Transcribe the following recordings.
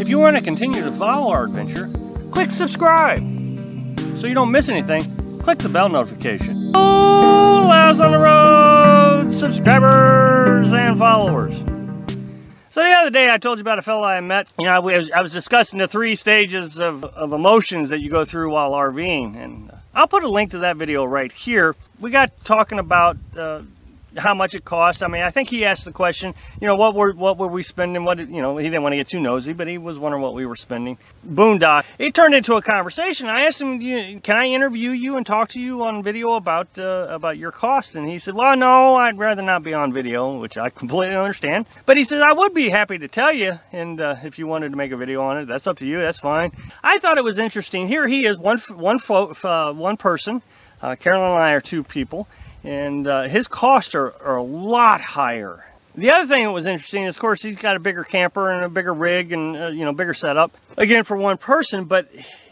If you want to continue to follow our adventure, click subscribe. So you don't miss anything, click the bell notification. Oh, Loves on the Road subscribers and followers. So the other day I told you about a fellow I met. You know, I was discussing the 3 stages of emotions that you go through while RVing. And I'll put a link to that video right here. We got talking about how much it cost. I mean, I think he asked the question, you know, what were we spending? You know, he didn't want to get too nosy, but he was wondering what we were spending. Boondock. It turned into a conversation. I asked him, can I interview you and talk to you on video about your costs? And he said, well, no, I'd rather not be on video, which I completely understand. But he says, I would be happy to tell you, and if you wanted to make a video on it, that's up to you. That's fine. I thought it was interesting. Here he is, one person. Carolyn and I are 2 people. And his costs are a lot higher. The other thing that was interesting is, of course, he's got a bigger camper and a bigger rig and, you know, bigger setup. Again, for one person, but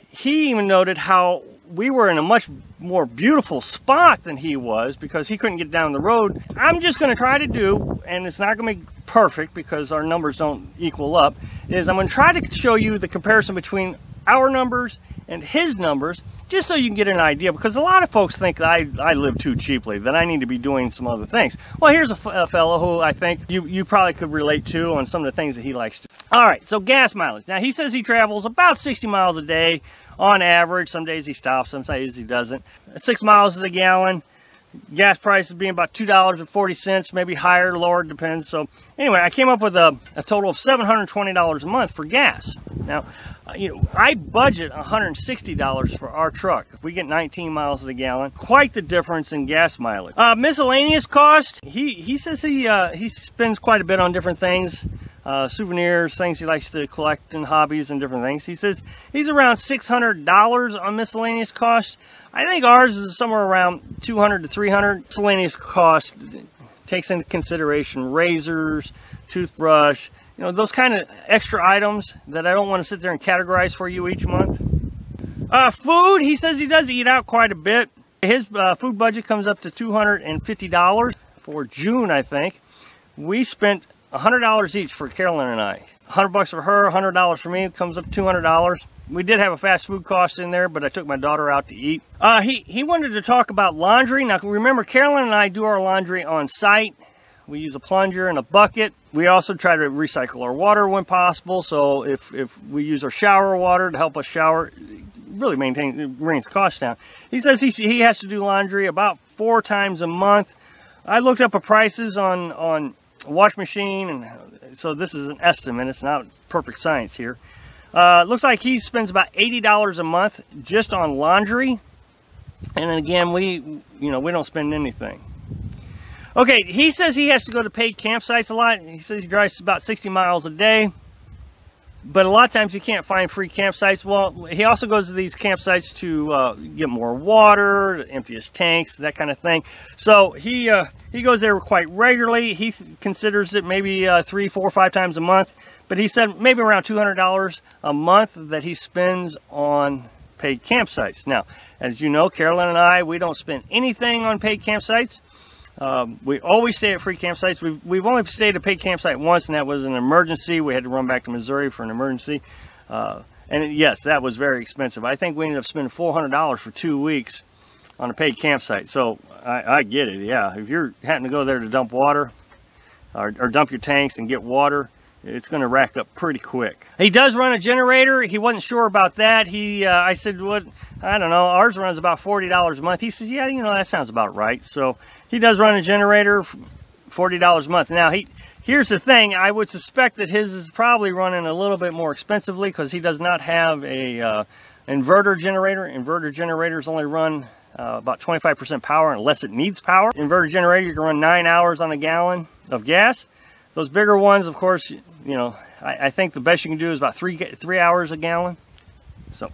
he even noted how we were in a much more beautiful spot than he was because he couldn't get down the road. I'm just going to try to do, and it's not going to be perfect because our numbers don't equal up, is I'm going to try to show you the comparison between our numbers and his numbers, just so you can get an idea, because a lot of folks think that I live too cheaply, that I need to be doing some other things. Well, here's a fellow who I think you probably could relate to on some of the things that he likes to. All right, so gas mileage. Now, he says he travels about 60 miles a day on average. Some days he stops, some days he doesn't. 6 miles to the gallon. Gas prices being about $2.40, maybe higher or lower, depends. So anyway, I came up with a total of $720 a month for gas. Now, you know, I budget $160 for our truck. If we get 19 miles to the gallon, quite the difference in gas mileage. Miscellaneous cost, he says he spends quite a bit on different things. Souvenirs, things he likes to collect, and hobbies and different things. He says he's around $600 on miscellaneous cost. I think ours is somewhere around $200 to $300. Miscellaneous cost takes into consideration razors, toothbrush, you know, those kind of extra items that I don't want to sit there and categorize for you each month. Food, he says he does eat out quite a bit. His food budget comes up to $250 for June, I think. We spent $100 each for Carolyn and I. $100 for her, $100 for me, comes up to $200. We did have a fast food cost in there, but I took my daughter out to eat. He wanted to talk about laundry. Now, remember, Carolyn and I do our laundry on site. We use a plunger and a bucket. We also try to recycle our water when possible. So if we use our shower water to help us shower, really brings the cost down. He says he has to do laundry about 4 times a month. I looked up the prices on wash machine, and so this is an estimate. It's not perfect science here. Looks like he spends about $80 a month just on laundry. And again, we don't spend anything. Okay, he says he has to go to paid campsites a lot. He says he drives about 60 miles a day, but a lot of times he can't find free campsites. Well, he also goes to these campsites to get more water, empty his tanks, that kind of thing. So he goes there quite regularly. He considers it maybe 3, 4, 5 times a month, but he said maybe around $200 a month that he spends on paid campsites. Now, as you know, Carolyn and I, we don't spend anything on paid campsites. We always stay at free campsites. We've only stayed at a paid campsite once, and that was an emergency. We had to run back to Missouri for an emergency. Yes, that was very expensive. I think we ended up spending $400 for 2 weeks on a paid campsite. So I get it, yeah. If you're having to go there to dump water or dump your tanks and get water, it's going to rack up pretty quick. He does run a generator. He wasn't sure about that. I said, what? I don't know. Ours runs about $40 a month. He said, yeah, you know, that sounds about right. So he does run a generator, $40 a month. Now, here's the thing. I would suspect that his is probably running a little bit more expensively because he does not have a inverter generator. Inverter generators only run about 25% power unless it needs power. Inverter generator, you can run 9 hours on a gallon of gas. Those bigger ones, of course, you know, I think the best you can do is about 3 hours a gallon. So,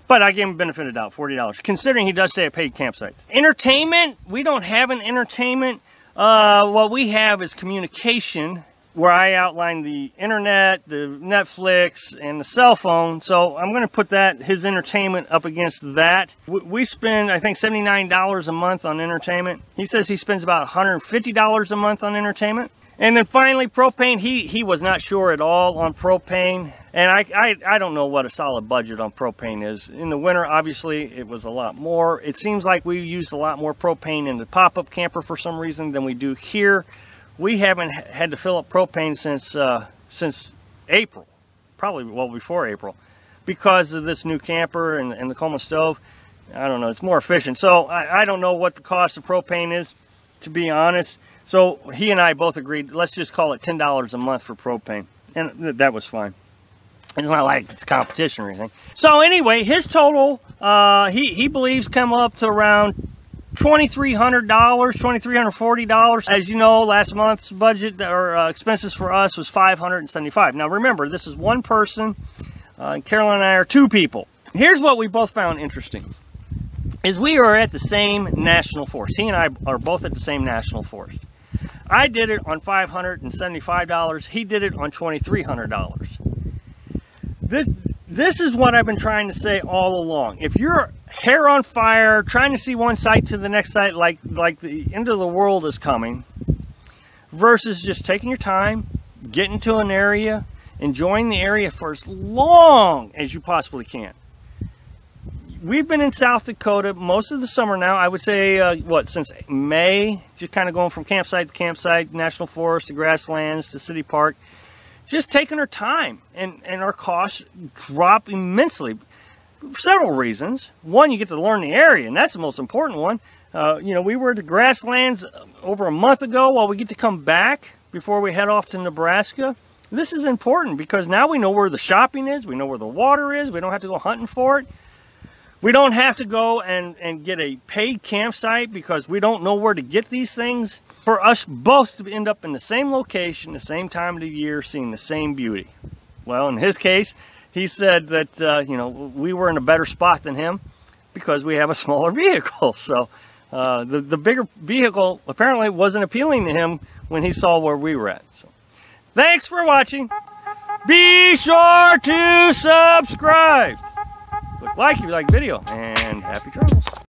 but I gave him benefit of doubt, $40, considering he does stay at paid campsites. Entertainment, we don't have an entertainment. What we have is communication, where I outline the internet, the Netflix, and the cell phone. So I'm going to put his entertainment up against that. We spend, I think, $79 a month on entertainment. He says he spends about $150 a month on entertainment. And then finally, propane. He was not sure at all on propane. And I don't know what a solid budget on propane is. In the winter, obviously, it was a lot more. It seems like we used a lot more propane in the pop-up camper for some reason than we do here. We haven't had to fill up propane since April, probably well before April, because of this new camper and the Coleman stove. I don't know, it's more efficient. So I don't know what the cost of propane is, to be honest. So he and I both agreed, let's just call it $10 a month for propane. And that was fine. It's not like it's competition or anything. So anyway, his total, he believes come up to around $2,300, $2,340. As you know, last month's budget or expenses for us was $575. Now remember, this is one person. Carolyn and I are two people. Here's what we both found interesting. Is we are at the same national forest. He and I are both at the same national forest. I did it on $575. He did it on $2,300. This is what I've been trying to say all along. If you're hair on fire, trying to see one site to the next site like the end of the world is coming, versus just taking your time, getting to an area, enjoying the area for as long as you possibly can. We've been in South Dakota most of the summer now. I would say, since May, just kind of going from campsite to campsite, national forest to grasslands to city park. Just taking our time, and our costs drop immensely for several reasons. One, you get to learn the area, and that's the most important one. You know, we were at the grasslands over a month ago while we get to come back before we head off to Nebraska. This is important because now we know where the shopping is, we know where the water is, we don't have to go hunting for it. We don't have to go and get a paid campsite because we don't know where to get these things. For us both to end up in the same location, the same time of the year, seeing the same beauty. Well, in his case, he said that, you know, we were in a better spot than him because we have a smaller vehicle. So the bigger vehicle apparently wasn't appealing to him when he saw where we were at. So, thanks for watching. Be sure to subscribe. Click like if you like the video, and happy travel.